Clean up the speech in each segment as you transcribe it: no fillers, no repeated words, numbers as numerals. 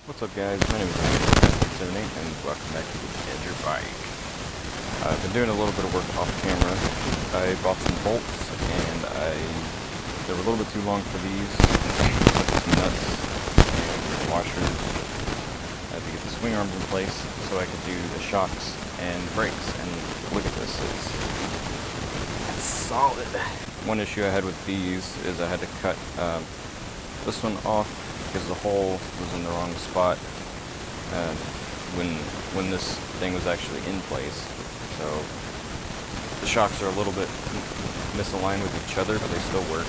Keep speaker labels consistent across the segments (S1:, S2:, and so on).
S1: What's up guys, my name is Andy78 and welcome back to Edger Bike. I've been doing a little bit of work off camera. I bought some bolts and they were a little bit too long for these. I put some nuts and washers. I had to get the swing arms in place so I could do the shocks and brakes, and look at this, it's solid. One issue I had with these is I had to cut this one off because the hole was in the wrong spot when this thing was actually in place. So the shocks are a little bit misaligned with each other, but they still work.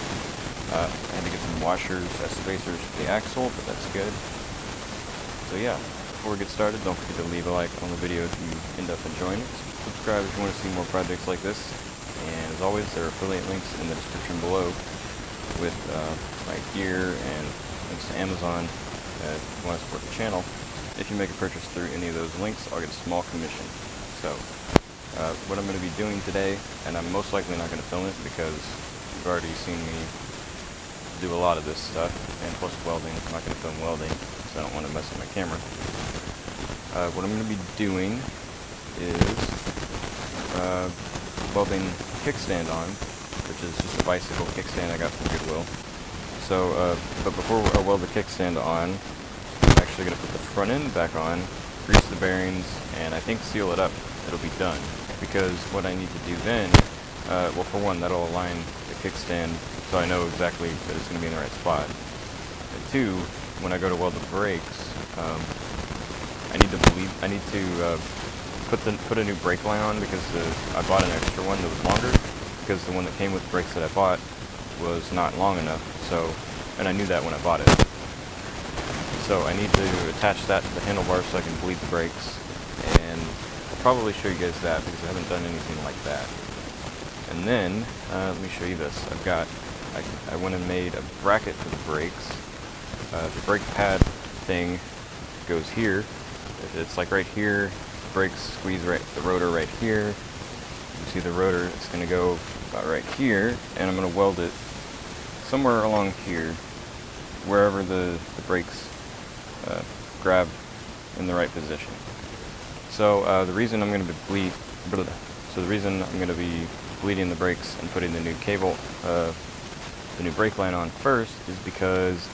S1: I had to get some washers as spacers for the axle, but that's good. So yeah, before we get started, don't forget to leave a like on the video if you end up enjoying it. Subscribe if you want to see more projects like this. And as always, there are affiliate links in the description below with my gear and links to Amazon if you want to support the channel. If you make a purchase through any of those links, I'll get a small commission. So, what I'm going to be doing today, and I'm most likely not going to film it because you've already seen me do a lot of this stuff, and plus welding. I'm not going to film welding because I don't want to mess with my camera. What I'm going to be doing is welding kickstand on, which is just a bicycle kickstand I got from Goodwill. So, but before I weld the kickstand on, I'm actually going to put the front end back on, grease the bearings, and I think seal it up. It'll be done. Because what I need to do then, well, for one, that'll align the kickstand so I know exactly that it's going to be in the right spot. And two, when I go to weld the brakes, I need to put a new brake line on because I bought an extra one that was longer because the one that came with the brakes that I bought was not long enough. So, and I knew that when I bought it. So I need to attach that to the handlebar so I can bleed the brakes, and I'll probably show you guys that because I haven't done anything like that. And then let me show you this. I went and made a bracket for the brakes. The brake pad thing goes here. It's like right here. The brakes squeeze the rotor right here. You see the rotor? It's going to go about right here, and I'm going to weld it somewhere along here, wherever the brakes grab in the right position. So the reason I'm going to be bleeding the brakes and putting the new cable, the new brake line on first, is because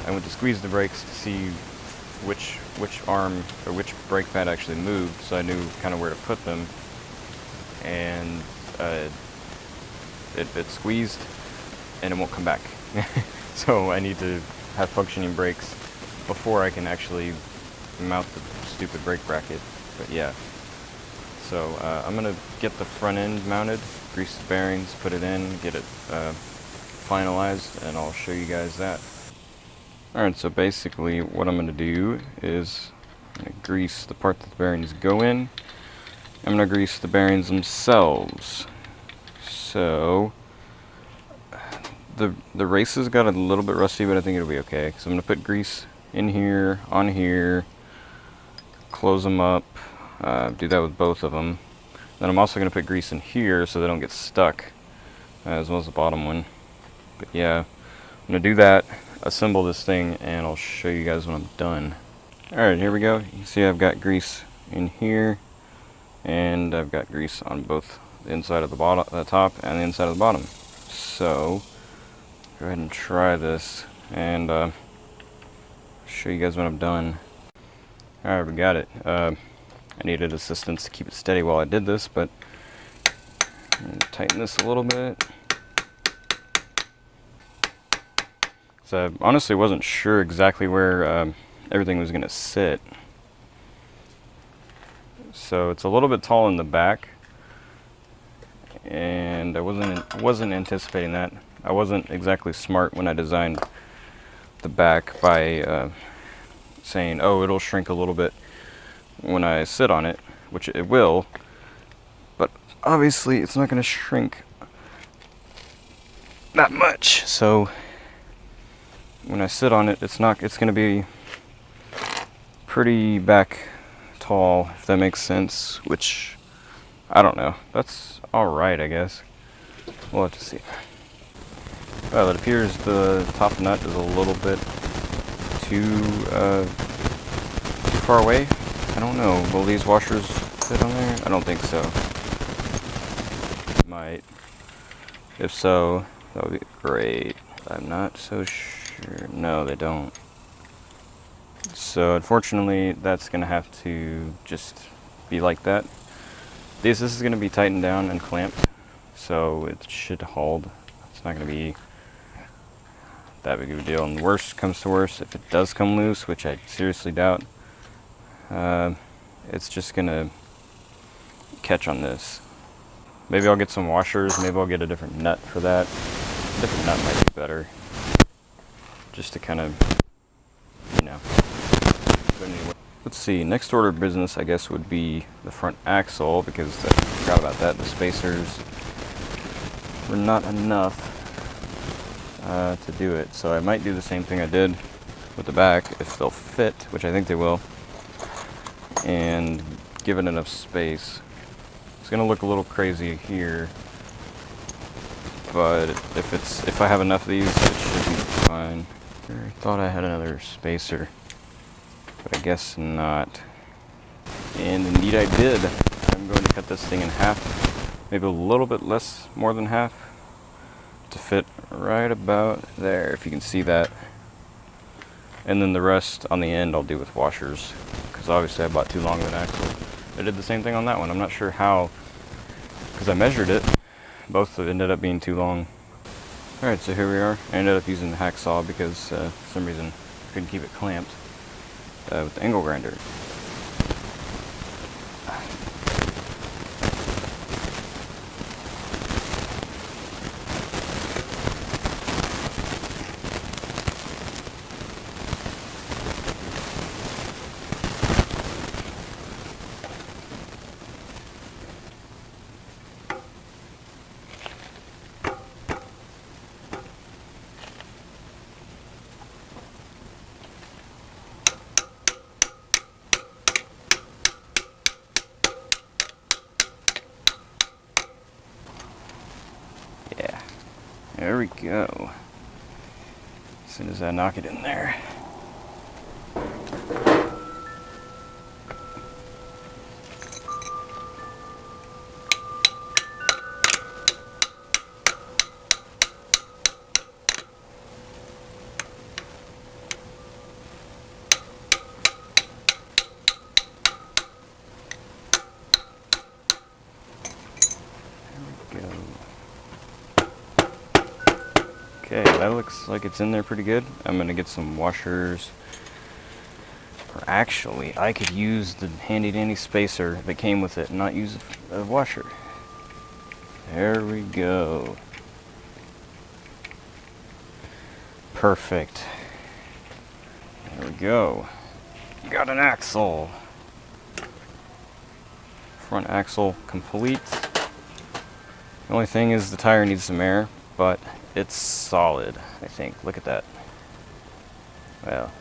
S1: I went to squeeze the brakes to see which arm or which brake pad actually moved, so I knew kind of where to put them, and it squeezed and it won't come back. So I need to have functioning brakes before I can actually mount the stupid brake bracket. But yeah, so I'm gonna get the front end mounted, grease the bearings, put it in, get it finalized, and I'll show you guys that. Alright, so basically what I'm gonna do is I'm gonna grease the part that the bearings go in. I'm gonna grease the bearings themselves. So the races got a little bit rusty, but I think it'll be okay. So I'm gonna put grease in here, on here, close them up, do that with both of them. Then I'm also gonna put grease in here so they don't get stuck, as well as the bottom one. But yeah, I'm gonna do that, assemble this thing, and I'll show you guys when I'm done. Alright, here we go. You can see I've got grease in here, and I've got grease on both the inside of the top and the inside of the bottom. So go ahead and try this, and show you guys when I'm done. Alright, we got it. I needed assistance to keep it steady while I did this, but I'm going to tighten this a little bit. So I honestly wasn't sure exactly where everything was going to sit. So it's a little bit tall in the back, and I wasn't anticipating that. I wasn't exactly smart when I designed the back by saying, oh, it'll shrink a little bit when I sit on it, which it will, but obviously it's not going to shrink that much. So when I sit on it, it's going to be pretty back tall, if that makes sense, which I don't know. That's alright, I guess. We'll have to see. Well, it appears the top nut is a little bit too far away? I don't know. Will these washers fit on there? I don't think so. Might. If so, that would be great. I'm not so sure. No, they don't. So unfortunately, that's gonna have to just be like that. This is gonna be tightened down and clamped, so it should hold. It's not gonna be that big of a deal. And worst comes to worst, if it does come loose, which I seriously doubt, it's just gonna catch on this. Maybe I'll get some washers. Maybe I'll get a different nut for that. A different nut might be better, just to kind of, you know. But anyway, let's see. Next order of business, I guess, would be the front axle, because I forgot about that. The spacers were not enough to do it, so I might do the same thing I did with the back, if they'll fit, which I think they will, and give it enough space. It's gonna look a little crazy here, but if I have enough of these, it should be fine. I thought I had another spacer, but I guess not. And indeed I did. I'm going to cut this thing in half, maybe a little bit less, more than half, to fit right about there, if you can see that. And then the rest on the end I'll do with washers, because obviously I bought too long of an axle. I did the same thing on that one. I'm not sure how, because I measured it. Both ended up being too long. Alright, so here we are. I ended up using the hacksaw because for some reason I couldn't keep it clamped with the angle grinder. Yeah, there we go. As soon as I knock it in there. Okay, that looks like it's in there pretty good. I'm gonna get some washers. Or actually, I could use the handy dandy spacer that came with it and not use a washer. There we go. Perfect. There we go. Got an axle. Front axle complete. The only thing is the tire needs some air, but it's solid, I think. Look at that. Well,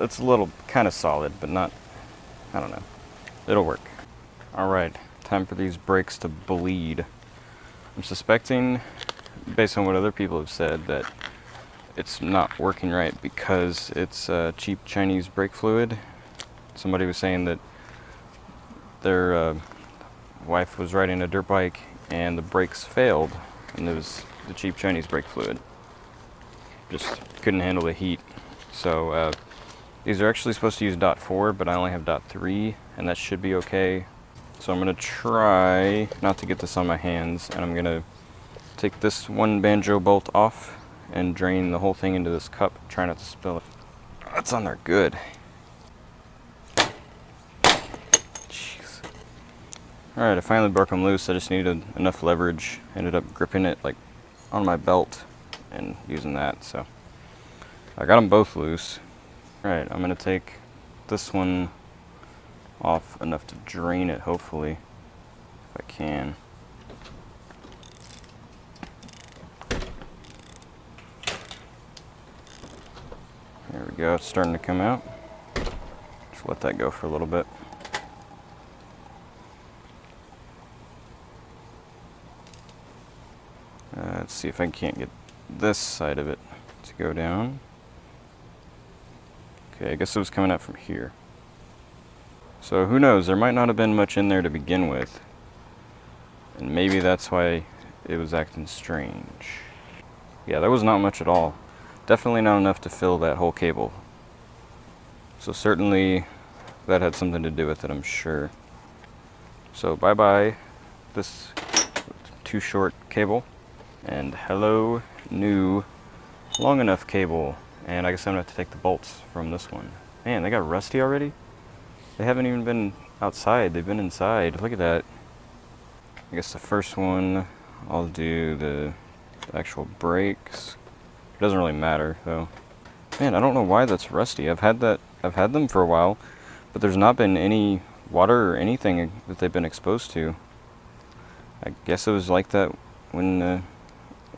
S1: it's a little kind of solid, but not, I don't know. It'll work. Alright, time for these brakes to bleed. I'm suspecting, based on what other people have said, that it's not working right because it's cheap Chinese brake fluid. Somebody was saying that their wife was riding a dirt bike and the brakes failed, and it was the cheap Chinese brake fluid. Just couldn't handle the heat. So these are actually supposed to use .4, but I only have .3, and that should be okay. So I'm gonna try not to get this on my hands, and I'm gonna take this one banjo bolt off and drain the whole thing into this cup. Try not to spill it. That's on there good. Jeez. Alright, I finally broke them loose. I just needed enough leverage. Ended up gripping it like on my belt and using that, so I got them both loose. Alright, I'm gonna take this one off enough to drain it, hopefully, if I can. There we go, it's starting to come out. Just let that go for a little bit. Let's see if I can't get this side of it to go down. Okay, I guess it was coming out from here. So who knows, there might not have been much in there to begin with. And maybe that's why it was acting strange. Yeah, there was not much at all. Definitely not enough to fill that whole cable. So certainly that had something to do with it, I'm sure. So bye-bye this too short cable. And hello new long enough cable. And I guess I'm gonna have to take the bolts from this one. Man, they got rusty already? They haven't even been outside, they've been inside. Look at that. I guess the first one, I'll do the actual brakes. It doesn't really matter though. Man, I don't know why that's rusty. I've had them for a while, but there's not been any water or anything that they've been exposed to. I guess it was like that when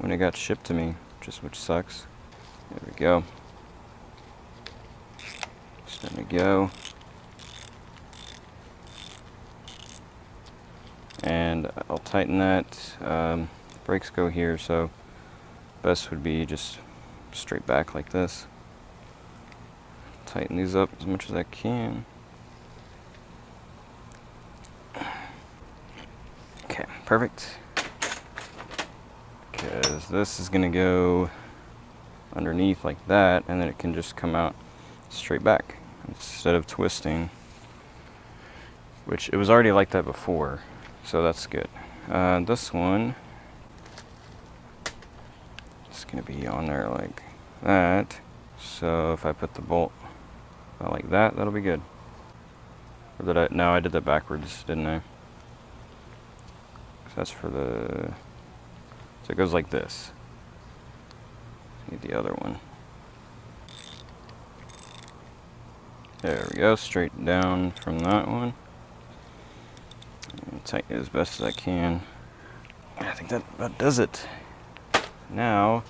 S1: it got shipped to me, which sucks. There we go. Starting to go. And I'll tighten that. Brakes go here, so best would be just straight back like this. Tighten these up as much as I can. Okay, perfect. Because this is gonna go underneath like that, and then it can just come out straight back instead of twisting, which it was already like that before, so that's good. This one is gonna be on there like that, so if I put the bolt like that, that'll be good. Or did I? No, I did that backwards, didn't I? So that's for the, so it goes like this. Need the other one. There we go, straight down from that one. And tighten it as best as I can. I think that about does it. Now,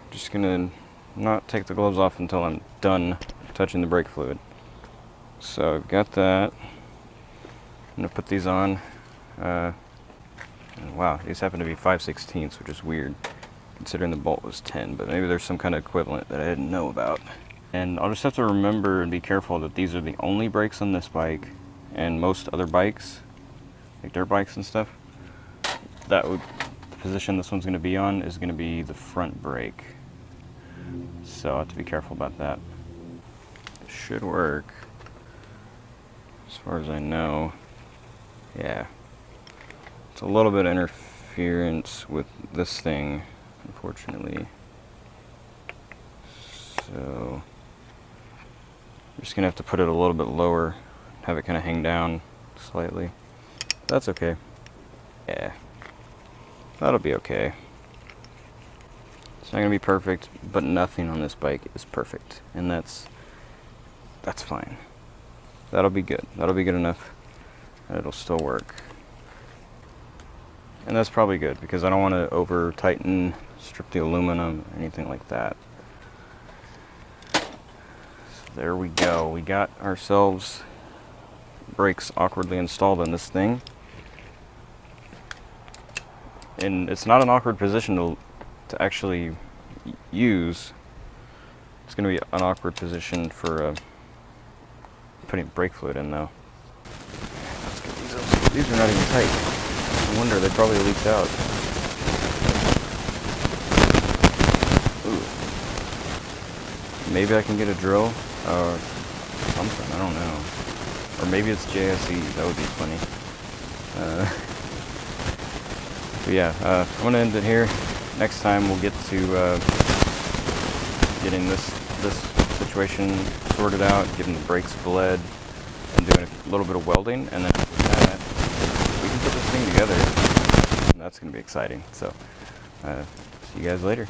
S1: just gonna not take the gloves off until I'm done touching the brake fluid. So I've got that. I'm gonna put these on. Wow, these happen to be 5/16, which is weird, considering the bolt was 10, but maybe there's some kind of equivalent that I didn't know about. And I'll just have to remember and be careful that these are the only brakes on this bike, and most other bikes, like dirt bikes and stuff, that would, the position this one's going to be on is going to be the front brake. So I have to be careful about that. It should work, as far as I know. Yeah. It's a little bit of interference with this thing, unfortunately. So I'm just gonna have to put it a little bit lower, have it kind of hang down slightly. That's okay. Yeah, that'll be okay. It's not gonna be perfect, but nothing on this bike is perfect, and that's fine. That'll be good. That'll be good enough. It'll still work. And that's probably good, because I don't want to over tighten, strip the aluminum, anything like that. So there we go. We got ourselves brakes awkwardly installed in this thing. And it's not an awkward position to actually use. It's going to be an awkward position for putting brake fluid in, though. Let's get these out. These are not even tight. I wonder, they probably leaked out. Ooh. Maybe I can get a drill or something, I don't know. Or maybe it's JSE, that would be funny. But yeah, I'm going to end it here. Next time we'll get to getting this situation sorted out, getting the brakes bled, and doing a little bit of welding, and then after that, we can put this thing together. And that's going to be exciting. So, see you guys later.